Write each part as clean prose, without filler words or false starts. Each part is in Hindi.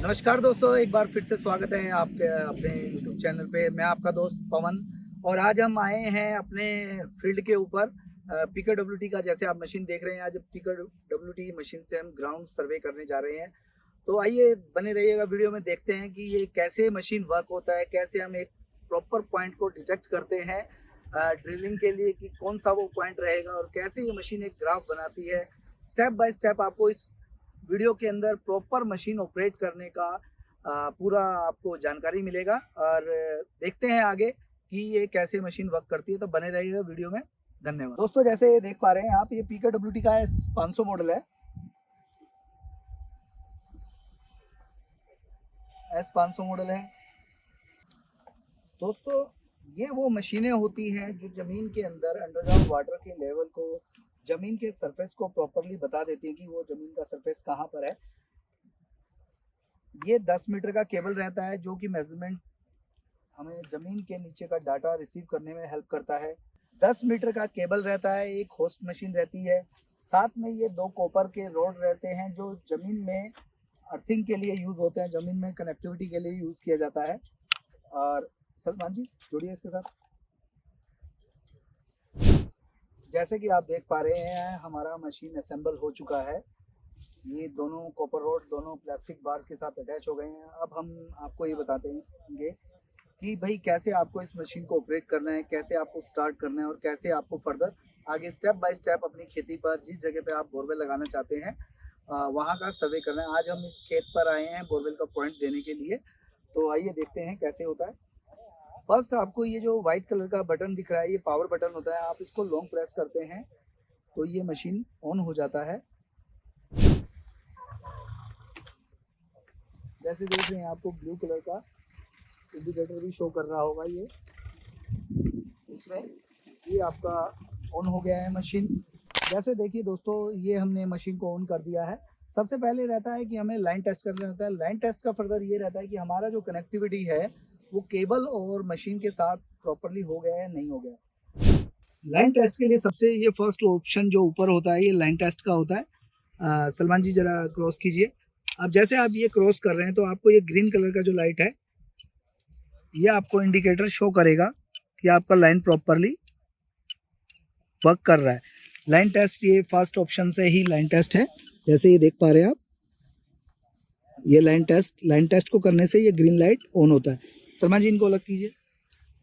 नमस्कार दोस्तों, एक बार फिर से स्वागत है आपके अपने यूट्यूब चैनल पे। मैं आपका दोस्त पवन और आज हम आए हैं अपने फील्ड के ऊपर पीकेडब्ल्यूटी का। जैसे आप मशीन देख रहे हैं, आज पीकेडब्ल्यूटी मशीन से हम ग्राउंड सर्वे करने जा रहे हैं। तो आइए बने रहिएगा वीडियो में, देखते हैं कि ये कैसे मशीन वर्क होता है, कैसे हम एक प्रॉपर पॉइंट को डिटेक्ट करते हैं ड्रिलिंग के लिए कि कौन सा वो पॉइंट रहेगा और कैसे ये मशीन एक ग्राफ बनाती है। स्टेप बाय स्टेप आपको इस वीडियो के अंदर प्रॉपर मशीन ऑपरेट करने का पूरा आपको जानकारी मिलेगा और देखते हैं आगे कि ये कैसे मशीन वर्क करती है। तो बने रहिएगा वीडियो में। धन्यवाद दोस्तों। जैसे देख पा रहे हैं आप, ये पीकेडब्ल्यूटी का S500 मॉडल है। S500 मॉडल है दोस्तों। ये वो मशीनें होती हैं जो जमीन के अंदर अंडरग्राउंड वाटर के लेवल को, जमीन के सरफेस को प्रॉपरली बता देती है कि वो जमीन का सरफेस कहाँ पर है। ये 10 मीटर का केबल रहता है जो कि मेजरमेंट हमें जमीन के नीचे का डाटा रिसीव करने में हेल्प करता है। 10 मीटर का केबल रहता है, एक होस्ट मशीन रहती है, साथ में ये 2 कॉपर के रोड रहते हैं जो जमीन में अर्थिंग के लिए यूज होते हैं, जमीन में कनेक्टिविटी के लिए यूज किया जाता है। और सलमान जी जोड़िए इसके साथ। जैसे कि आप देख पा रहे हैं, हमारा मशीन असेंबल हो चुका है। ये दोनों कॉपर रोड दोनों प्लास्टिक बार्स के साथ अटैच हो गए हैं। अब हम आपको ये बताते हैं कि भाई कैसे आपको इस मशीन को ऑपरेट करना है, कैसे आपको स्टार्ट करना है और कैसे आपको फर्दर आगे स्टेप बाय स्टेप अपनी खेती पर जिस जगह पे आप बोरवेल लगाना चाहते हैं वहाँ का सर्वे करना है। आज हम इस खेत पर आए हैं बोरवेल का पॉइंट देने के लिए। तो आइए देखते हैं कैसे होता है। फर्स्ट आपको ये जो व्हाइट कलर का बटन दिख रहा है, ये पावर बटन होता है। आप इसको लॉन्ग प्रेस करते हैं तो ये मशीन ऑन हो जाता है। जैसे देख रहे हैं, आपको ब्लू कलर का इंडिकेटर भी शो कर रहा होगा। ये इसमें ये आपका ऑन हो गया है मशीन। जैसे देखिए दोस्तों, ये हमने मशीन को ऑन कर दिया है। सबसे पहले रहता है कि हमें लाइन टेस्ट करना होता है। लाइन टेस्ट का फर्दर ये रहता है कि हमारा जो कनेक्टिविटी है वो केबल और मशीन के साथ प्रॉपरली हो गया है, नहीं हो गया। लाइन टेस्ट के लिए सबसे ये फर्स्ट ऑप्शन जो ऊपर होता है, ये लाइन टेस्ट का होता है। सलमान जी जरा क्रॉस कीजिए। अब जैसे आप ये क्रॉस कर रहे हैं तो आपको ये ग्रीन कलर का जो लाइट है, ये आपको इंडिकेटर शो करेगा कि आपका लाइन प्रॉपरली वर्क कर रहा है। लाइन टेस्ट ये फर्स्ट ऑप्शन से ही लाइन टेस्ट है। जैसे ये देख पा रहे हैं आप, ये लाइन टेस्ट को करने से ये ग्रीन लाइट ऑन होता है। सलमान जी इनको अलग कीजिए।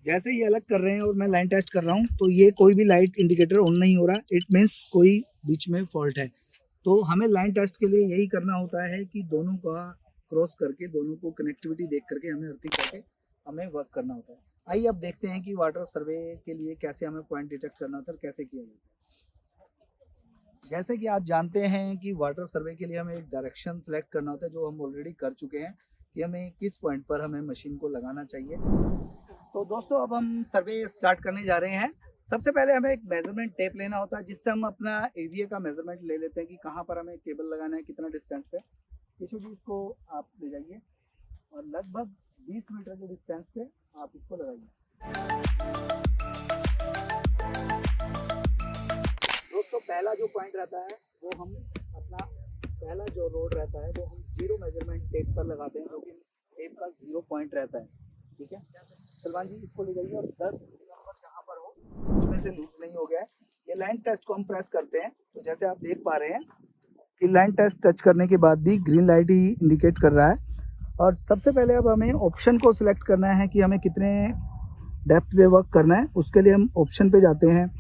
जैसे ये अलग कर रहे हैं और मैं लाइन टेस्ट कर रहा हूँ तो ये कोई भी लाइट इंडिकेटर ऑन नहीं हो रहा, इट मीन्स कोई बीच में फॉल्ट है। तो हमें लाइन टेस्ट के लिए यही करना होता है कि दोनों का क्रॉस करके, दोनों को कनेक्टिविटी देख करके हमें अर्थिंग करके हमें वर्क करना होता है। आइए अब देखते हैं कि वाटर सर्वे के लिए कैसे हमें पॉइंट डिटेक्ट करना होता है और कैसे किया जाता है। जैसे कि आप जानते हैं कि वाटर सर्वे के लिए हमें एक डायरेक्शन सेलेक्ट करना होता है, जो हम ऑलरेडी कर चुके हैं कि हमें किस पॉइंट पर हमें मशीन को लगाना चाहिए। तो दोस्तों अब हम सर्वे स्टार्ट करने जा रहे हैं। सबसे पहले हमें एक मेजरमेंट टेप लेना होता है, जिससे हम अपना एरिया का मेजरमेंट ले लेते हैं कि कहाँ पर हमें केबल लगाना है, कितना डिस्टेंस पे। केशव जी इसको आप ले जाइए और लगभग 20 मीटर के डिस्टेंस पे आप इसको लगाइए। दोस्तों पहला जो पॉइंट रहता है वो हम अपना पहला जो रोड रहता है वो हम 0 मेजरमेंट टेप पर लगाते हैं, जो कि टेप का 0 पॉइंट रहता है। ठीक है, सलमान जी इसको ले जाइए और 10 नंबर जहाँ पर हो उसमें से लूज नहीं हो गया है। ये लाइन टेस्ट को हम प्रेस करते हैं तो जैसे आप देख पा रहे हैं कि लाइन टेस्ट टच करने के बाद भी ग्रीन लाइट ही इंडिकेट कर रहा है। और सबसे पहले अब हमें ऑप्शन को सिलेक्ट करना है कि हमें कितने डेप्थ पे वर्क करना है। उसके लिए हम ऑप्शन पे जाते हैं।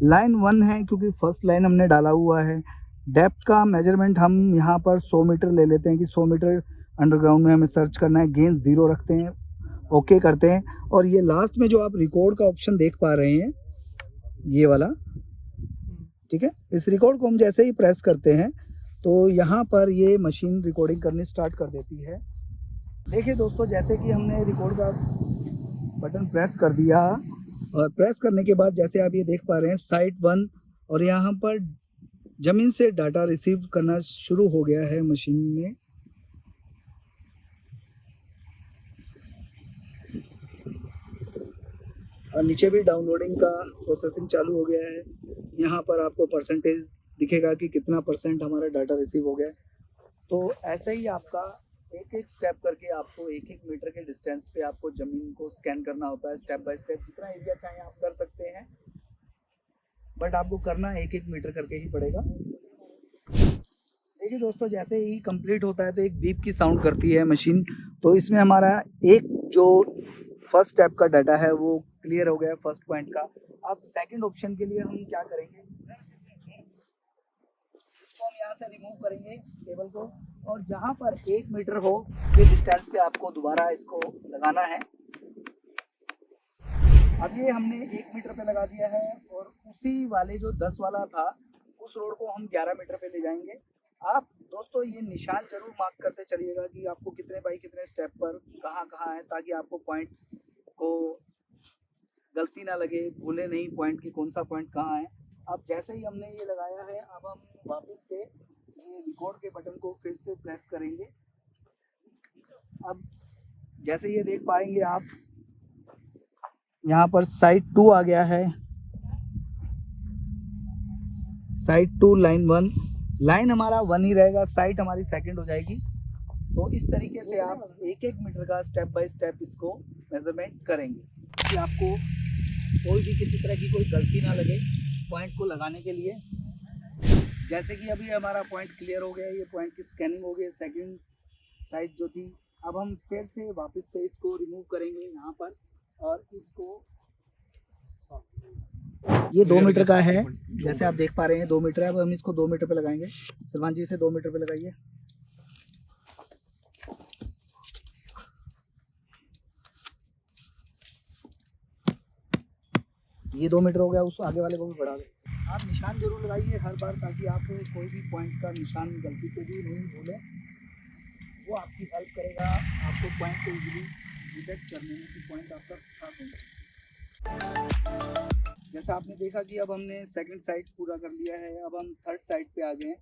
लाइन 1 है क्योंकि फर्स्ट लाइन हमने डाला हुआ है। डेप्थ का मेजरमेंट हम यहाँ पर 100 मीटर ले लेते हैं कि 100 मीटर अंडरग्राउंड में हमें सर्च करना है। गेन 0 रखते हैं, ओके करते हैं। और ये लास्ट में जो आप रिकॉर्ड का ऑप्शन देख पा रहे हैं, ये वाला, ठीक है, इस रिकॉर्ड को हम जैसे ही प्रेस करते हैं तो यहाँ पर ये मशीन रिकॉर्डिंग करनी स्टार्ट कर देती है। देखिए दोस्तों, जैसे कि हमने रिकॉर्ड का बटन प्रेस कर दिया और प्रेस करने के बाद जैसे आप ये देख पा रहे हैं साइट 1 और यहाँ पर ज़मीन से डाटा रिसीव करना शुरू हो गया है मशीन में। और नीचे भी डाउनलोडिंग का प्रोसेसिंग चालू हो गया है। यहाँ पर आपको परसेंटेज दिखेगा कि कितना % हमारा डाटा रिसीव हो गया है। तो ऐसे ही आपका एक एक स्टेप करके आपको एक एक मीटर के डिस्टेंस पे आपको ज़मीन को स्कैन करना होता है। स्टेप बाय स्टेप जितना एरिया चाहें आप कर सकते हैं, बट आपको करना एक एक मीटर करके ही पड़ेगा। देखिए दोस्तों, जैसे ही कंप्लीट होता है तो एक बीप की साउंड करती है मशीन। तो इसमें हमारा एक जो फर्स्ट स्टेप का डाटा है वो क्लियर हो गया फर्स्ट पॉइंट का। अब सेकंड ऑप्शन के लिए हम क्या करेंगे, इसको हम यहाँ से रिमूव करेंगे केबल को, और जहाँ पर 1 मीटर हो ये डिस्टेंस पे आपको दोबारा इसको लगाना है। अब ये हमने 1 मीटर पे लगा दिया है, और उसी वाले जो 10 वाला था उस रोड को हम 11 मीटर पे ले जाएंगे। आप दोस्तों ये निशान जरूर मार्क करते चलिएगा कि आपको कितने बाई कितने स्टेप पर कहाँ कहाँ है, ताकि आपको पॉइंट को गलती ना लगे, भूले नहीं पॉइंट की कौन सा पॉइंट कहाँ है। अब जैसे ही हमने ये लगाया है, अब हम वापस से ये रिकॉर्ड के बटन को फिर से प्रेस करेंगे। अब जैसे ये देख पाएंगे आप, यहाँ पर साइड 2 आ गया है, साइड 2 लाइन 1, लाइन हमारा 1 ही रहेगा, साइड हमारी सेकंड हो जाएगी। तो इस तरीके से आप एक एक मीटर का स्टेप बाय स्टेप इसको मेजरमेंट करेंगे कि आपको कोई भी किसी तरह की कोई गलती ना लगे पॉइंट को लगाने के लिए। जैसे कि अभी हमारा पॉइंट क्लियर हो गया, ये पॉइंट की स्कैनिंग हो गई सेकंड साइड जो थी। अब हम फिर से वापस से इसको रिमूव करेंगे यहाँ पर, और इसको ये 2 मीटर का है, जैसे आप देख पा रहे हैं 2 मीटर है। अब हम इसको 2 मीटर पे लगाएंगे। सलमान जी से 2 मीटर पे लगाइए। ये 2 मीटर हो गया, उस आगे वाले को भी बढ़ा दें। आप निशान जरूर लगाइए हर बार, ताकि आप कोई भी पॉइंट का निशान गलती से भी नहीं भूलें। वो आपकी हेल्प करेगा आपको पॉइंट को इजीली डिटेक्ट करने में कि पॉइंट आपका कहाँ है। जैसा आपने देखा कि अब हमने सेकंड साइड पूरा कर लिया है, अब हम थर्ड साइड पे आ गए हैं।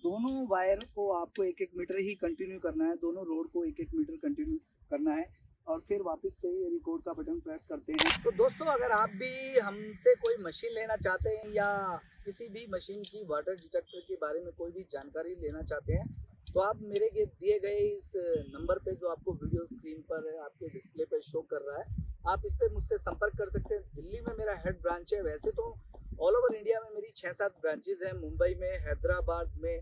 दोनों वायर को आपको एक एक मीटर ही कंटिन्यू करना है, दोनों रोड को एक एक मीटर कंटिन्यू करना है, और फिर वापस से ये रिकॉर्ड का बटन प्रेस करते हैं। तो दोस्तों, अगर आप भी हमसे कोई मशीन लेना चाहते हैं या किसी भी मशीन की वाटर डिटेक्टर के बारे में कोई भी जानकारी लेना चाहते हैं, तो आप मेरे दिए गए इस नंबर पे जो आपको वीडियो स्क्रीन पर आपके डिस्प्ले पे शो कर रहा है, आप इस पे मुझसे संपर्क कर सकते हैं। दिल्ली में मेरा हेड ब्रांच है, वैसे तो ऑल ओवर इंडिया में मेरी 6-7 ब्रांचेज हैं। मुंबई में, हैदराबाद में,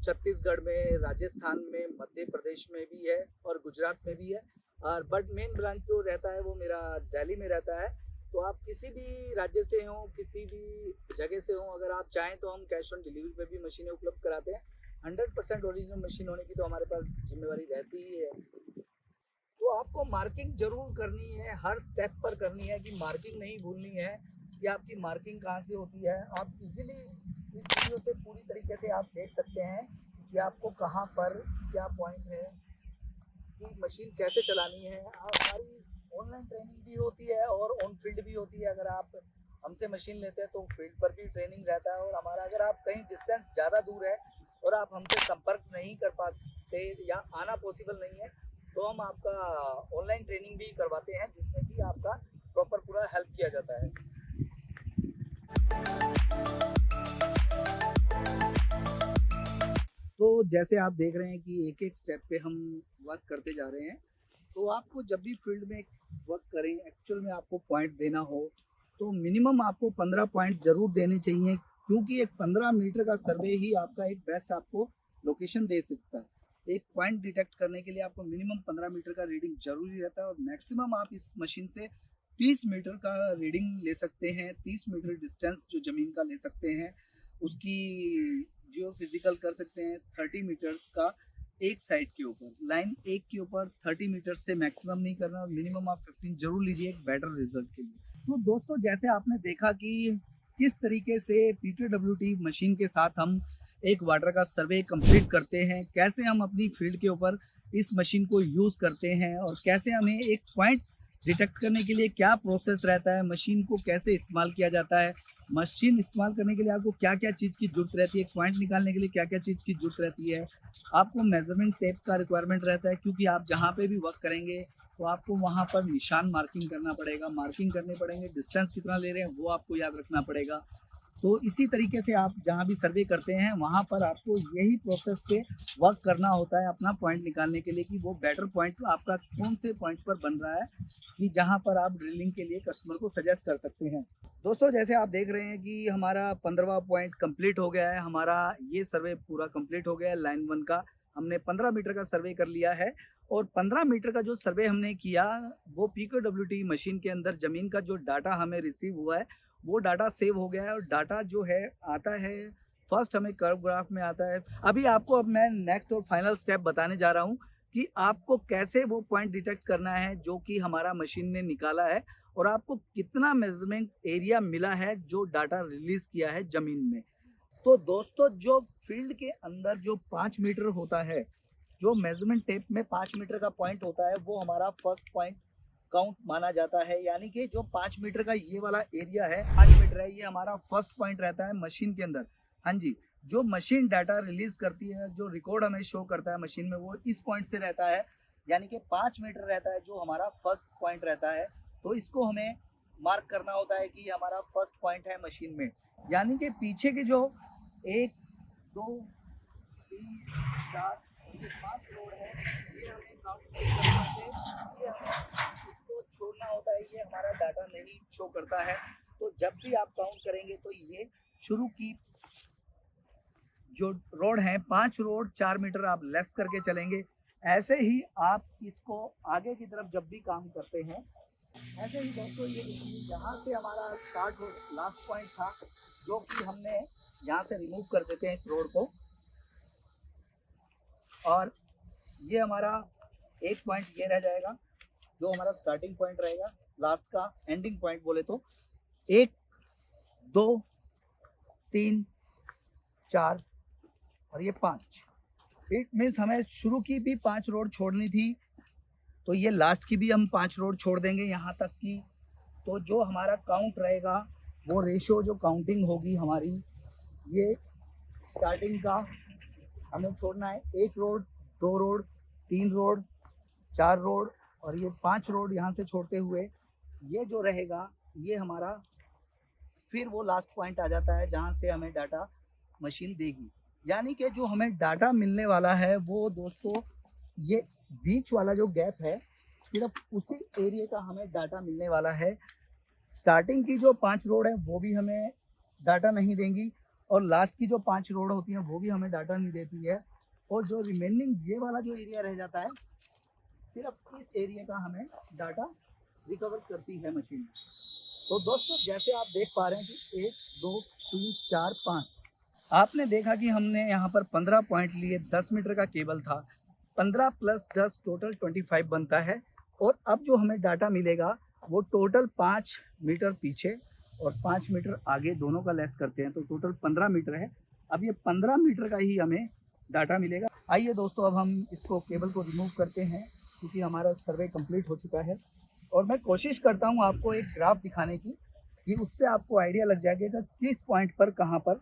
छत्तीसगढ़ में, राजस्थान में, मध्य प्रदेश में भी है और गुजरात में भी है। और बट मेन ब्रांच जो रहता है वो मेरा दिल्ली में रहता है। तो आप किसी भी राज्य से हों, किसी भी जगह से हों, अगर आप चाहें तो हम कैश ऑन डिलीवरी पे भी मशीनें उपलब्ध कराते हैं। 100% ओरिजिनल मशीन होने की तो हमारे पास जिम्मेवारी रहती ही है। तो आपको मार्किंग जरूर करनी है, हर स्टेप पर करनी है कि मार्किंग नहीं भूलनी है कि आपकी मार्किंग कहाँ से होती है। आप इजीली इस वीडियो से पूरी तरीके से आप देख सकते हैं कि आपको कहाँ पर क्या पॉइंट है, कि मशीन कैसे चलानी है। हमारी ऑनलाइन ट्रेनिंग भी होती है और ऑन फील्ड भी होती है। अगर आप हमसे मशीन लेते हैं तो फील्ड पर भी ट्रेनिंग रहता है। और हमारा अगर आप कहीं डिस्टेंस ज़्यादा दूर है और आप हमसे संपर्क नहीं कर पाते या आना पॉसिबल नहीं है, तो हम आपका ऑनलाइन ट्रेनिंग भी करवाते हैं, जिसमें कि आपका प्रॉपर पूरा हेल्प किया जाता है। तो जैसे आप देख रहे हैं कि एक एक स्टेप पे हम वर्क करते जा रहे हैं। तो आपको जब भी फील्ड में वर्क करें, एक्चुअल में आपको पॉइंट देना हो, तो मिनिमम आपको 15 पॉइंट जरूर देने चाहिए, क्योंकि एक 15 मीटर का सर्वे ही आपका एक बेस्ट आपको लोकेशन दे सकता है। एक पॉइंट डिटेक्ट करने के लिए आपको मिनिमम 15 मीटर का रीडिंग जरूरी रहता है, और मैक्सिमम आप इस मशीन से 30 मीटर का रीडिंग ले सकते हैं। 30 मीटर डिस्टेंस जो ज़मीन का ले सकते हैं, उसकी जियो फिजिकल कर सकते हैं 30 मीटर्स का एक साइड के ऊपर। लाइन एक के ऊपर 30 मीटर से मैक्सिमम नहीं करना, और मिनिमम आप 15 जरूर लीजिए एक बेटर रिजल्ट के लिए। तो दोस्तों, जैसे आपने देखा कि किस तरीके से PKWT मशीन के साथ हम एक वाटर का सर्वे कंप्लीट करते हैं, कैसे हम अपनी फील्ड के ऊपर इस मशीन को यूज़ करते हैं, और कैसे हमें एक पॉइंट डिटेक्ट करने के लिए क्या प्रोसेस रहता है, मशीन को कैसे इस्तेमाल किया जाता है, मशीन इस्तेमाल करने के लिए आपको क्या क्या चीज़ की ज़रूरत रहती है, पॉइंट निकालने के लिए क्या क्या चीज़ की ज़रूरत रहती है। आपको मेजरमेंट टेप का रिक्वायरमेंट रहता है, क्योंकि आप जहाँ पे भी वर्क करेंगे तो आपको वहाँ पर निशान मार्किंग करना पड़ेगा, मार्किंग करने पड़ेंगे। डिस्टेंस कितना ले रहे हैं वो आपको याद रखना पड़ेगा। तो इसी तरीके से आप जहाँ भी सर्वे करते हैं वहाँ पर आपको यही प्रोसेस से वर्क करना होता है अपना पॉइंट निकालने के लिए कि वो बेटर पॉइंट आपका कौन से पॉइंट पर बन रहा है कि जहाँ पर आप ड्रिलिंग के लिए कस्टमर को सजेस्ट कर सकते हैं। दोस्तों जैसे आप देख रहे हैं कि हमारा 15वां पॉइंट कंप्लीट हो गया है, हमारा ये सर्वे पूरा कंप्लीट हो गया है। लाइन 1 का हमने 15 मीटर का सर्वे कर लिया है और 15 मीटर का जो सर्वे हमने किया वो PKWT मशीन के अंदर ज़मीन का जो डाटा हमें रिसीव हुआ है वो डाटा सेव हो गया है और डाटा जो है आता है फर्स्ट हमें कर्व ग्राफ में आता है। अभी आपको अब मैं नेक्स्ट और फाइनल स्टेप बताने जा रहा हूँ कि आपको कैसे वो पॉइंट डिटेक्ट करना है जो कि हमारा मशीन ने निकाला है और आपको कितना मेजरमेंट एरिया मिला है जो डाटा रिलीज किया है जमीन में। तो दोस्तों जो फील्ड के अंदर जो 5 मीटर होता है, जो मेजरमेंट टेप में 5 मीटर का पॉइंट होता है वो हमारा फर्स्ट पॉइंट काउंट माना जाता है। यानी कि जो 5 मीटर का ये वाला एरिया है 5 मीटर है, ये हमारा फर्स्ट पॉइंट रहता है मशीन के अंदर। हाँ जी, जो मशीन डाटा रिलीज करती है, जो रिकॉर्ड हमें शो करता है मशीन में, वो इस पॉइंट से रहता है। यानी कि 5 मीटर रहता है जो हमारा फर्स्ट पॉइंट रहता है। तो इसको हमें मार्क करना होता है कि ये हमारा फर्स्ट पॉइंट है मशीन में। यानी कि पीछे के जो 1 2 3 4 5 रोड है ये हमें काउंट नहीं करना है, ये हमें इसको छोड़ना होता है, ये हमारा डाटा नहीं शो करता है। तो जब भी आप काउंट करेंगे तो ये शुरू की जो रोड है 5 रोड 4 मीटर आप लेस करके चलेंगे। ऐसे ही आप इसको आगे की तरफ जब भी काम करते हैं ऐसे ही दोस्तों ये यहाँ से हमारा स्टार्ट हो लास्ट पॉइंट था जो कि हमने यहाँ से रिमूव कर देते हैं इस रोड को और ये हमारा एक पॉइंट ये रह जाएगा जो हमारा स्टार्टिंग पॉइंट रहेगा, लास्ट का एंडिंग पॉइंट बोले तो 1 2 3 4 और ये 5। इट मीन्स हमें शुरू की भी 5 रोड छोड़नी थी तो ये लास्ट की भी हम 5 रोड छोड़ देंगे यहाँ तक की। तो जो हमारा काउंट रहेगा वो रेशियो जो काउंटिंग होगी हमारी, ये स्टार्टिंग का हमें छोड़ना है 1 रोड 2 रोड 3 रोड 4 रोड और ये 5 रोड यहाँ से छोड़ते हुए ये जो रहेगा ये हमारा फिर वो लास्ट पॉइंट आ जाता है जहाँ से हमें डाटा मशीन देगी। यानी कि जो हमें डाटा मिलने वाला है वो दोस्तों ये बीच वाला जो गैप है सिर्फ उसी एरिया का हमें डाटा मिलने वाला है। स्टार्टिंग की जो 5 रोड है वो भी हमें डाटा नहीं देंगी और लास्ट की जो 5 रोड होती हैं वो भी हमें डाटा नहीं देती है और जो रिमेनिंग ये वाला जो एरिया रह जाता है सिर्फ इस एरिया का हमें डाटा रिकवर करती है मशीन। तो दोस्तों जैसे आप देख पा रहे हैं कि 1 2 3 4 5 आपने देखा कि हमने यहाँ पर 15 पॉइंट लिए, 10 मीटर का केबल था, 15 प्लस 10 टोटल 25 बनता है और अब जो हमें डाटा मिलेगा वो टोटल 5 मीटर पीछे और 5 मीटर आगे दोनों का लेस करते हैं तो टोटल 15 मीटर है। अब ये 15 मीटर का ही हमें डाटा मिलेगा। आइए दोस्तों अब हम इसको केबल को रिमूव करते हैं क्योंकि हमारा सर्वे कंप्लीट हो चुका है और मैं कोशिश करता हूँ आपको एक ग्राफ दिखाने की कि उससे आपको आइडिया लग जाएगा किस पॉइंट पर कहाँ पर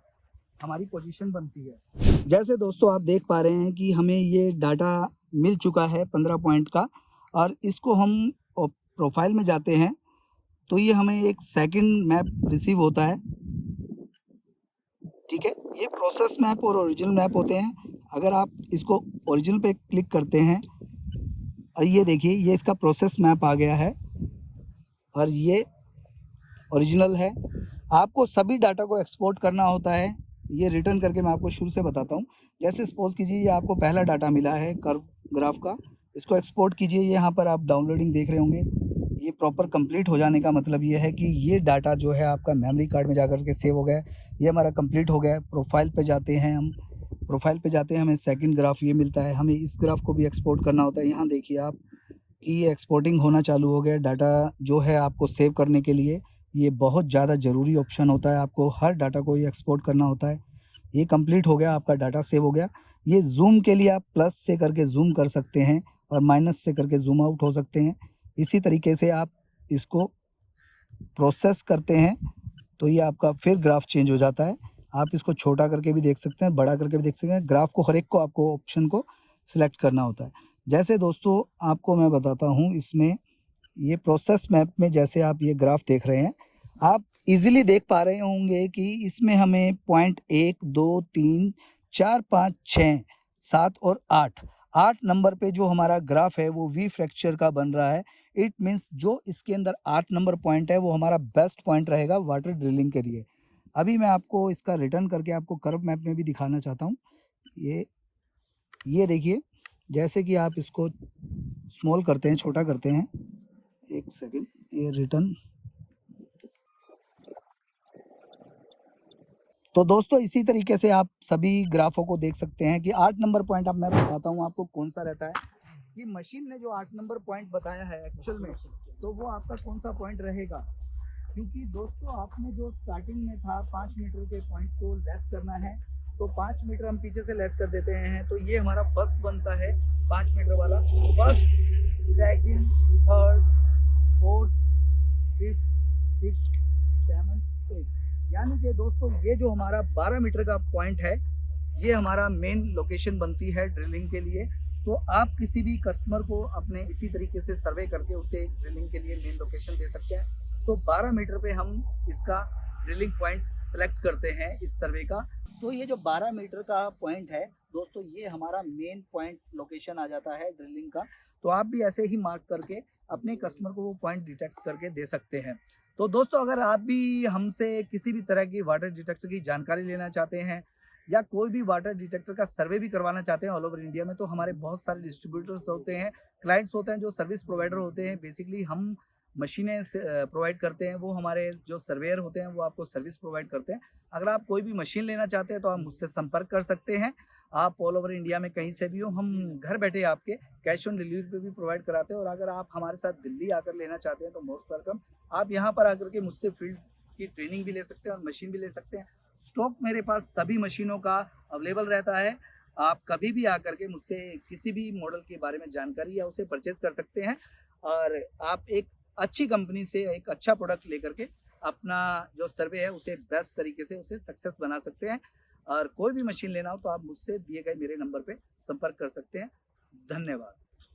हमारी पोजीशन बनती है। जैसे दोस्तों आप देख पा रहे हैं कि हमें ये डाटा मिल चुका है 15 पॉइंट का और इसको हम प्रोफाइल में जाते हैं तो ये हमें एक सेकंड मैप रिसीव होता है। ठीक है, ये प्रोसेस मैप और ओरिजिनल मैप होते हैं। अगर आप इसको ओरिजिनल पे क्लिक करते हैं और ये देखिए ये इसका प्रोसेस मैप आ गया है और ये ओरिजिनल है। आपको सभी डाटा को एक्सपोर्ट करना होता है। ये रिटर्न करके मैं आपको शुरू से बताता हूँ। जैसे सपोज कीजिए ये आपको पहला डाटा मिला है कर्व ग्राफ का, इसको एक्सपोर्ट कीजिए। यहाँ पर आप डाउनलोडिंग देख रहे होंगे। ये प्रॉपर कंप्लीट हो जाने का मतलब ये है कि ये डाटा जो है आपका मेमोरी कार्ड में जाकर के सेव हो गया है। ये हमारा कंप्लीट हो गया है। प्रोफाइल पे जाते हैं हम, प्रोफाइल पे जाते हैं हमें सेकंड ग्राफ ये मिलता है। हमें इस ग्राफ को भी एक्सपोर्ट करना होता है। यहाँ देखिए आप कि ये एक्सपोर्टिंग होना चालू हो गया। डाटा जो है आपको सेव करने के लिए ये बहुत ज़्यादा ज़रूरी ऑप्शन होता है। आपको हर डाटा को ये एक्सपोर्ट करना होता है। ये कंप्लीट हो गया, आपका डाटा सेव हो गया। ये जूम के लिए आप प्लस से करके जूम कर सकते हैं और माइनस से करके जूम आउट हो सकते हैं। इसी तरीके से आप इसको प्रोसेस करते हैं तो ये आपका फिर ग्राफ चेंज हो जाता है। आप इसको छोटा करके भी देख सकते हैं, बड़ा करके भी देख सकते हैं। ग्राफ को हर एक को आपको ऑप्शन को सिलेक्ट करना होता है। जैसे दोस्तों आपको मैं बताता हूँ, इसमें ये प्रोसेस मैप में जैसे आप ये ग्राफ देख रहे हैं, आप इजीली देख पा रहे होंगे कि इसमें हमें पॉइंट 1, 2, 3, 4, 5, 6, 7 और 8 नंबर पे जो हमारा ग्राफ है वो वी फ्रैक्चर का बन रहा है। इट मीन्स जो इसके अंदर 8 नंबर पॉइंट है वो हमारा बेस्ट पॉइंट रहेगा वाटर ड्रिलिंग के लिए। अभी मैं आपको इसका रिटर्न करके आपको कर्व मैप में भी दिखाना चाहता हूँ। ये देखिए, जैसे कि आप इसको स्मॉल करते हैं, छोटा करते हैं, एक सेकेंड, ये रिटर्न। तो दोस्तों इसी तरीके से आप सभी ग्राफों को देख सकते हैं कि 8 नंबर पॉइंट, अब मैं बताता हूँ आपको कौन सा रहता है कि मशीन ने जो 8 नंबर पॉइंट बताया है एक्चुअल में, तो वो आपका कौन सा पॉइंट रहेगा। क्योंकि दोस्तों आपने जो स्टार्टिंग में था 5 मीटर के पॉइंट को लेस करना है, तो 5 मीटर हम पीछे से लेस कर देते हैं, तो ये हमारा फर्स्ट बनता है 5 मीटर वाला। First, second, third, fourth, fifth, six, 7, 8, यानी कि दोस्तों ये जो हमारा 12 मीटर का पॉइंट है, ये हमारा मेन लोकेशन बनती है ड्रिलिंग के लिए। तो आप किसी भी कस्टमर को अपने इसी तरीके से सर्वे करके उसे ड्रिलिंग के लिए मेन लोकेशन दे सकते हैं। तो 12 मीटर पे हम इसका ड्रिलिंग पॉइंट सेलेक्ट करते हैं इस सर्वे का। तो ये जो 12 मीटर का पॉइंट है दोस्तों, ये हमारा मेन पॉइंट लोकेशन आ जाता है ड्रिलिंग का। तो आप भी ऐसे ही मार्क करके अपने कस्टमर को वो पॉइंट डिटेक्ट करके दे सकते हैं। तो दोस्तों अगर आप भी हमसे किसी भी तरह की वाटर डिटेक्टर की जानकारी लेना चाहते हैं या कोई भी वाटर डिटेक्टर का सर्वे भी करवाना चाहते हैं ऑल ओवर इंडिया में, तो हमारे बहुत सारे डिस्ट्रीब्यूटर्स होते हैं, क्लाइंट्स होते हैं जो सर्विस प्रोवाइडर होते हैं। बेसिकली हम मशीनें प्रोवाइड करते हैं, वो हमारे जो सर्वेयर होते हैं वो आपको सर्विस प्रोवाइड करते हैं। अगर आप कोई भी मशीन लेना चाहते हैं तो आप मुझसे संपर्क कर सकते हैं। आप ऑल ओवर इंडिया में कहीं से भी हो, हम घर बैठे आपके कैश ऑन डिलीवरी पे भी प्रोवाइड कराते हैं। और अगर आप हमारे साथ दिल्ली आकर लेना चाहते हैं तो मोस्ट वेलकम। आप यहाँ पर आकर के मुझसे फील्ड की ट्रेनिंग भी ले सकते हैं और मशीन भी ले सकते हैं। स्टॉक मेरे पास सभी मशीनों का अवेलेबल रहता है। आप कभी भी आकर के मुझसे किसी भी मॉडल के बारे में जानकारी या उसे परचेज कर सकते हैं और आप एक अच्छी कंपनी से एक अच्छा प्रोडक्ट लेकर के अपना जो सर्वे है उसे बेस्ट तरीके से उसे सक्सेस बना सकते हैं। और कोई भी मशीन लेना हो तो आप मुझसे दिए गए मेरे नंबर पे संपर्क कर सकते हैं। धन्यवाद।